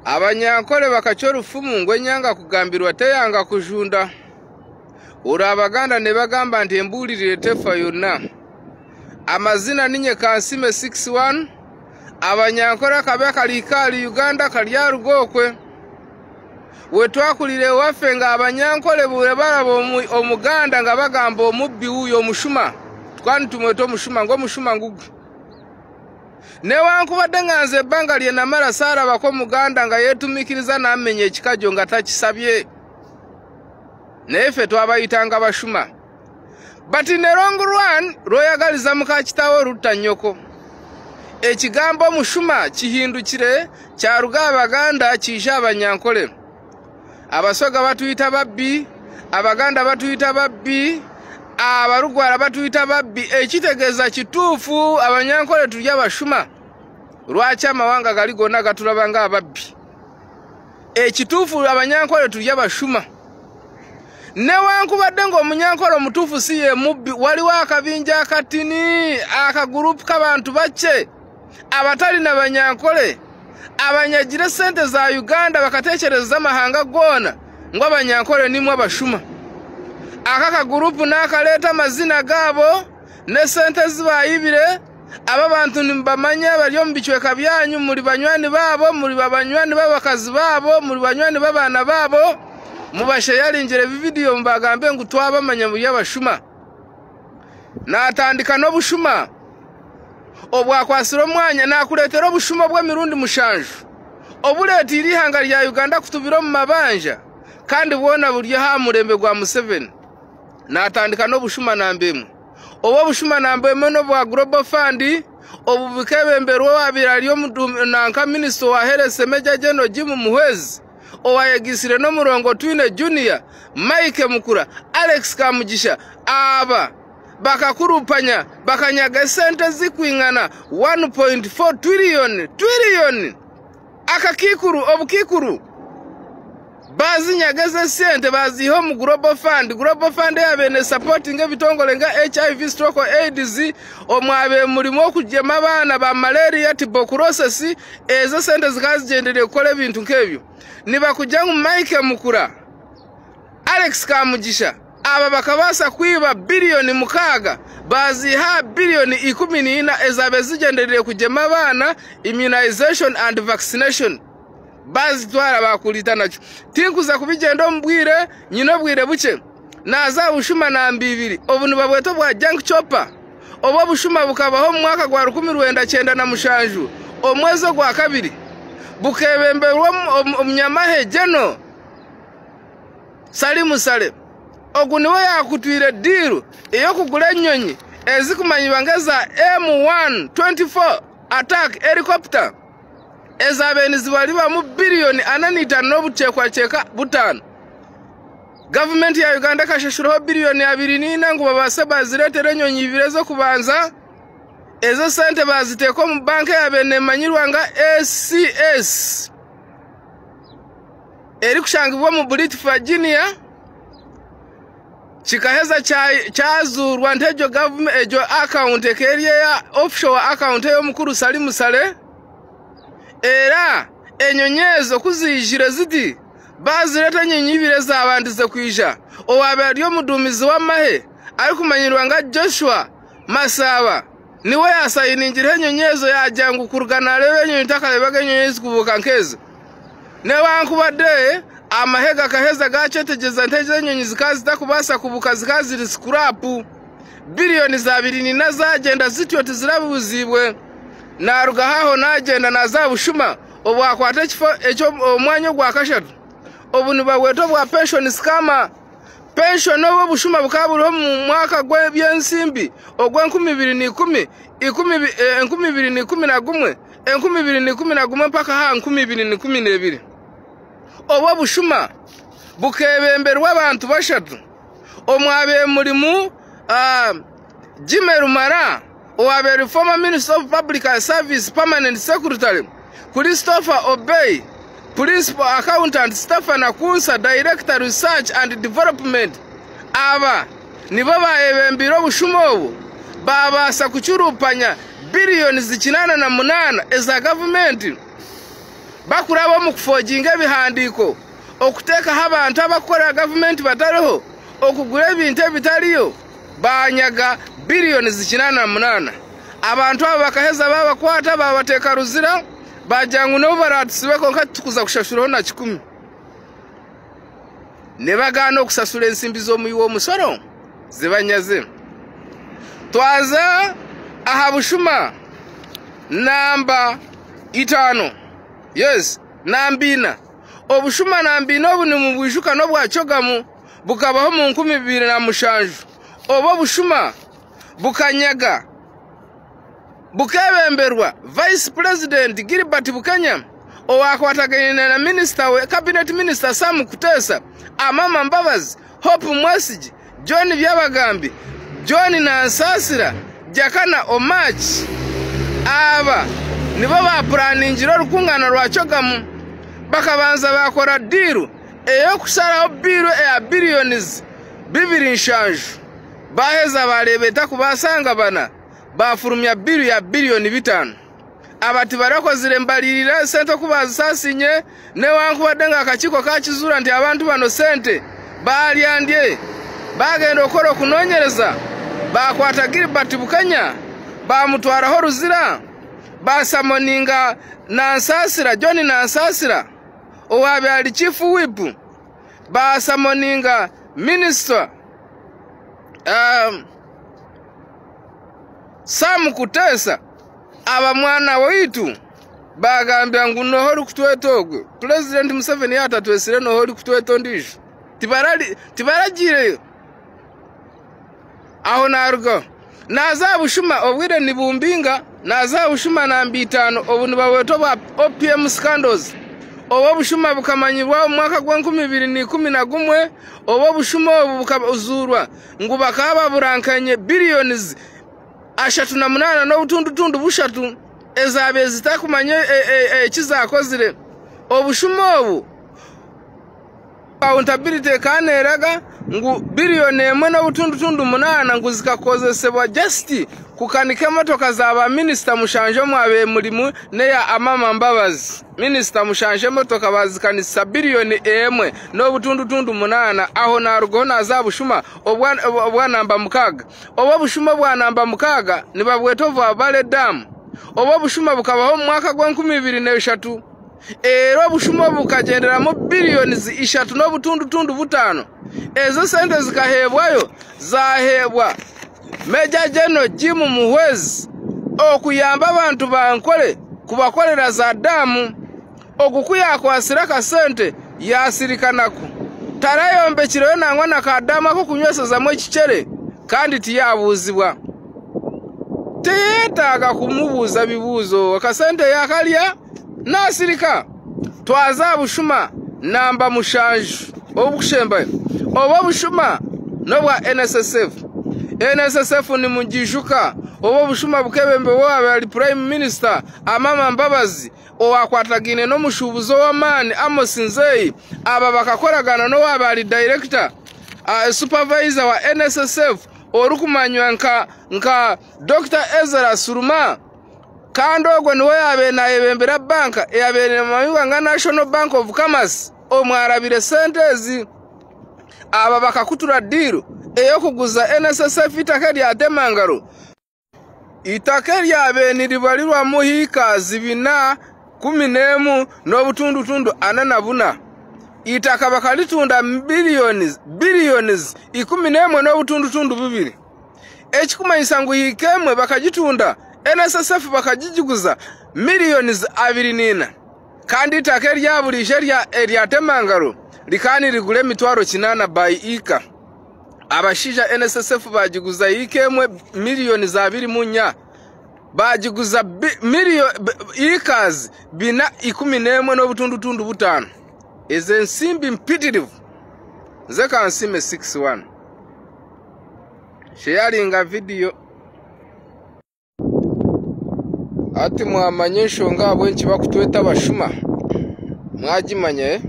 Abanyankole bakachora ufumu ngwenyanga kugambirwa teyanga kujunda. Urabaganda ne bagamba nti embulirire tefa yonna. Amazina ninye Kansime 61. Abanyankole kabe kalikali Uganda kalyarugokwe. Wetwakulire waffe nga abanyankole bure barabo omuganda nga bagamba omubbi huyo omushuma. Twani tumweto omushuma ng'omushuma ngugu. Newankubadde nga nze ebbanga lye namala saalabako muganda nga yeetumikiriza n'amenya ekikajo nga takisabye. Naye ffe twabayitanga bashuma. But in the long run, lw'oyagaliza muka kitaawo lutta nnyoko. Ekigambo omushuma kihindukire kyaruga Abaganda kiishe Abanyankole. Abasoga batuyita babbi, Abaganda batuyita babbi, Abarugwara batuyita babbi. Ekitegeeza kituufu Abanyankole tuli abashuma. Lwaki amawanga gali gonna gatulaba nga ababbi? Ekituufu Abanyankole tuli abashuma. Newankubadde ng'omunyankole omutuufu si ye mubbi, waliwo akabinja akatini, akagurupu k'abantu bacce abatalina Banyankole abanyagire sente za Uganda bakateekereza amahanga goona ng'Abanyankole nimwe abashuma. Akakagurupu n'akaleeta amazina gaabo ne sente zibayibire. Aba bantu nimbamanya bali omu bicweka byanyu, muli banywani baabo, muli banywani b'abakazi baabo, muli banywani b'abaana baabo. Mubashayalinjire vidiyo mbagambe ngu twabamanya buli abashuma. N'atandika n'obushuma obwakwasira omwanya n'akuleetera obushuma bw'emirundi mushanju obuleetera ihanga lya Uganda kutubira omu mabanja kandi bwona buli ha mulembe gwa Museveni. N'atandika n'obushuma namba emu. Obwo obushuma namba emu n'obwa Global Fund obubikebemberwa wabira nanka Minisita wa Health Major General Jim Muhwezi owayegisire n'omurongo Twine Junior, Mike Mukura, Alex Kamugisha aba bakakurupanya bakanyaga sente zikwingana 1.4 trillion akakikuru obukikuru bazinyagaze sente baziho mu Global Fund. Global Fund yabene supporting ebitongole nga HIV/AIDS omwabe mulimo okujema abaana ba malaria tuberculosis. Ezo sente zikazigenderera okukola ebintu nk'ebyo. Nibakujja mu Mike Mukura, Alex Kamugisha aba bakabasa kwiba bilioni 6 baziha bilioni 14 ezabe zigenderera kujema abaana immunization and vaccination. Bazitwara bakulita nacho tinkuza kubigenda ombwire nyino bwire buke naza bushuma namba 2 obunu babweto bwa junk chopper obo bushuma bukabaho mu mwaka gwa 1997 omwezo gwa kabiri bukebemberwa omnyamahe jeno Salimu Sale oguniwe yakutwire diru eyo kugula ennyonyi ezikumanyibwa ngeza M124 attack helicopter ezabeni ziwaliba mu bilioni 4 n'obutekwacheka butano. Government ya Uganda kashashuraho bilioni 2 ngo babase baziretere ennyonyi 2 zo kubanza. Ezo sente baziteko mu banka ya bene manyirwa nga ACS eri kushangibwa mu Brit Virginia. Chikaheza chazurwa ntejo government ejo account ekeriye ya offshore account yo mukuru Salimu Sale. Era enyonyezo kuzijire zidi bazireta nyenyi 2 zabandize kwisha owabari omudumizi w'amahe ari kumanyirwa nga Joshua Masaba niwe yasayiningire enyonyezo yajyangu kurugana lewe enyonyi takalebage enyonyezo kubuka nkeze. Newankubadde amahega kaheza gacetegeza nteje enyonyi zikazi takubasa kubuka zikazi scrap bilioni 2 zagenda zityo tizirabuzibwe. Naruga haho nagenda naza bushuma obwakwata kifo ekyo omwanyo gwa kashatu obunu baweto bwa pension scammer. Pension obo bushuma bukaburo mu mwaka gwe byensimbi ogwe 2010 2011 mpaka ha 2012 obo bushuma bukebemberwa abantu bashatu omwabe mulimu Jimeru Mara owabere former Minister of Public Service Permanent Secretary, Christopher Obey, Principal Accountant Stephen Akunsa, Director Research and Development. Aba nibo baebembiro bushuma obu babasa kuchurupanya bilioni 98 eza government bakurabo mu kufoginga ebihandiko okuteekaho abantu abakorera gavumenti batariho okugura ebintu ebitaliyo banyaga biliyoni 88 abantu abo bakaheza babakwata babateeka ruzira bajangu no baratusibeko nka tukuza kushashuraho na 10 ne bagana okusasula ensimbi z'omuyiwa omusoro zibanyaze twaza aha Bushuma namba 5 yes nambina Obushuma nambina obu ni mu bwishuka no bwacogamu bukabaho mu 2007 obo Bushuma bukanyaga bukebemberwa Vice President Gilbert Bukanya owakwataganye na Minister we Cabinet Minister Sam Kutesa Amama Mbabazi Hope Mwesigi John Byabagambi John Nansasira Jakana Omachi aba nibo ba planingiro rukungana rwacogamu bakabanza bakora diru eyo kusaraho biru ya billions 2 baheza barebeta kubasanga bana bafurumya biru ya billioni 5 abati barakozire mbalirira sente kubaza sasinye ne wanku badenga akachiko kachizura nti abantu bano sente balyandye bagenda okoro kunonyereza bakwata Gilbert Bukanya bamutwaraho ruzira basamoninga Nansasira John Nansasira owabe ali chief whip basamoninga minister Sam Kutesa aba mwana waitu bagambya nguno hori kutwetogwe President Museveni yatatwesire no hori kutwetondisha tibaragire aho narugo naza Bushuma obwire nibumbinga naza Bushuma namba 5 obu nibaweto ba OPM scandals obo Bushuma bukamanyirwa mwaka gwa 2011 obo Bushuma obu bukabuzurwa ngubakaba burankanye billions 38 no butundu bushatu ezabe zitakumanye kizakozire Obushuma obu accountability kaneraga ngu billioni 1 no butundu 8 ngu zikakozesebwa just kukanike motoka zaba minister mushanje mwabe mulimu ne ya Amama Mbabazi minister mushanje motoka bazikanisa billioni 1 no butundu 8 aho narugo naza Bushuma obwa namba mukaga obo Bushuma bwa namba mukaga nibabweto bale dam obo Bushuma bukabaho mwaka gwa 2023 ero Bushuma bukagendera mu billioni 3 no butundu 5 ezo sente zikahebwayo zahebwa Major General Jim Muhwezi okuyamba abantu bankole kubakolera za damu okukuya kwasira ka sente yasirikanako tarayombe kireyo nangwa nakadama ko kunyweseza mu ekicere kandi tiyabuzibwa teyetaga kumubuza bibuzo akasente yakalya nasirika twaza Bushuma namba mushanju obukushemba obo Bushuma nobwa NSSF ni mujishuka obo Bushuma bukebembe wabe ali Prime Minister Amama Mbabazi owakwatagine no mushubuzo wa mani Amos Nzei aba bakakoragana no wabe ali Director supervisor wa NSSF orukumanywa nka Dr. Ezra Suruma kandogo niwe yabe na ebembera banka yabe mayuga nga National Bank of Commerce omwarabire sentezi aba bakakutura diru eyo kuguza NSSF itake lya Temangaro itake lyabe niribalirwa muhika 211 no butundu 44 itaka bakalitunda billions 11 no butundu 2 ekikumanyisa ngu hikemwe bakagitunda NSSF bakagijiguza millions 24 kandi itake lyabulishe lya Temangaro likani ligule mitwaro 8 by ika abashija NSSF bagiguza ikemwe millions 24 bagiguza ikazi bina 11 no butundu 5 eze nsimbi mpitirivu zeka nsime 61 sharinga video ati mwamanyesho ngabo nki bakutweta Bashuma mwagimanye